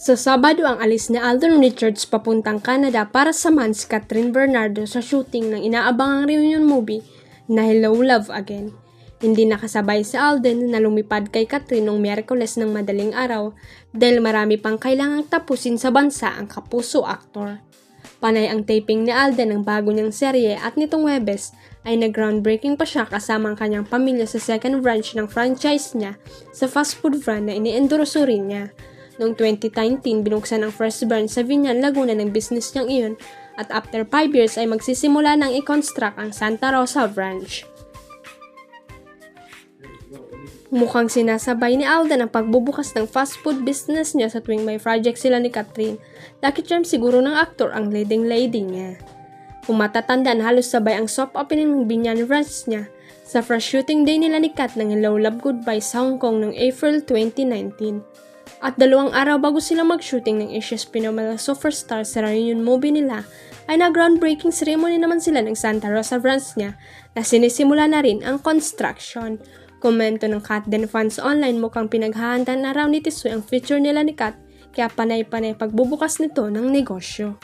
Sa Sabado ang alis ni Alden Richards papuntang Canada para samahan si Catherine Bernardo sa shooting ng inaabangang reunion movie na Hello Love Again. Hindi nakasabay si Alden na lumipad kay Catherine noong Miyerkules ng madaling araw dahil marami pang kailangang tapusin sa bansa ang kapuso aktor. Panay ang taping ni Alden ng bago niyang serye at nitong Huwebes ay nag-groundbreaking pa siya kasama ang kanyang pamilya sa second branch ng franchise niya sa fast food brand na iniendorso rin niya. Noong 2019, binuksan ang first branch sa Viñan, Laguna ng business niyang iyon at after 5 years ay magsisimula ng i-construct ang Santa Rosa branch. Mukhang sinasabay ni Alden ang pagbubukas ng fast food business niya sa tuwing may project sila ni Catherine. Lucky charm siguro ng aktor ang leading lady niya. Kung matatandaan, halos sabay ang soft opening ng Viñan branch niya sa first shooting day nila ni Kat ng Hello Love Goodbye sa Hong Kong noong April 2019. At 2 araw bago sila mag-shooting ng Asia's Phenomenal Superstar sa reunion movie nila, ay na-groundbreaking ceremony naman sila ng Santa Rosa branch niya na sinisimula na rin ang construction. Komento ng Kat Den fans online, mukhang pinaghahanda na raw ni Tisoy ang future nila ni Kat, kaya panay-panay pagbubukas nito ng negosyo.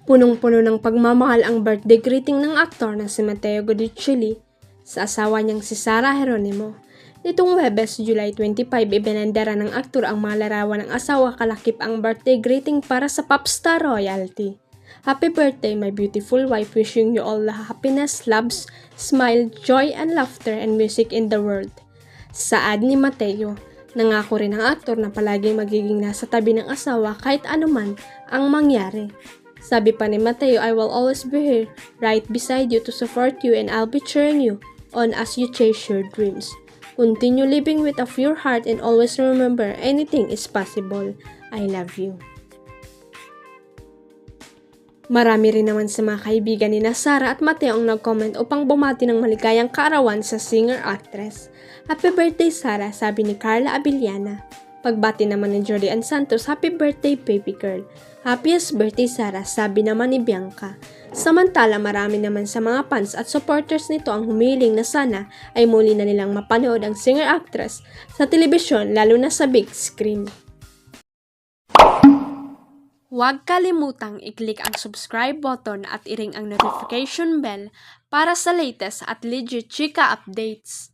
Punong-puno ng pagmamahal ang birthday greeting ng aktor na si Matteo Guardicelli sa asawa niyang si Sarah Geronimo. Nitong Huwebes, July 25, ibinandera ng aktor ang mga larawan ng asawa kalakip ang birthday greeting para sa popstar royalty. Happy birthday, my beautiful wife. Wishing you all the happiness, loves, smile, joy, and laughter and music in the world. Saad ni Matteo, nangako rin ang aktor na palaging magiging nasa tabi ng asawa kahit anuman ang mangyari. Sabi pa ni Matteo, I will always be here, right beside you to support you and I'll be cheering you on as you chase your dreams. Continue living with a pure heart and always remember anything is possible. I love you. Marami rin naman sa mga kaibigan ni Sarah at Matteo ang nag-comment upang bumati ng maligayang kaarawan sa singer-actress. Happy birthday Sarah, sabi ni Carla Abiliana. Pagbati naman ni Jordy Ann Santos, happy birthday baby girl. Happiest birthday Sarah, sabi naman ni Bianca. Samantala, marami naman sa mga fans at supporters nito ang humiling na sana ay muli na nilang mapanood ang singer-actress sa telebisyon lalo na sa big screen. Huwag kalimutang i-click ang subscribe button at i-ring ang notification bell para sa latest at legit chika updates.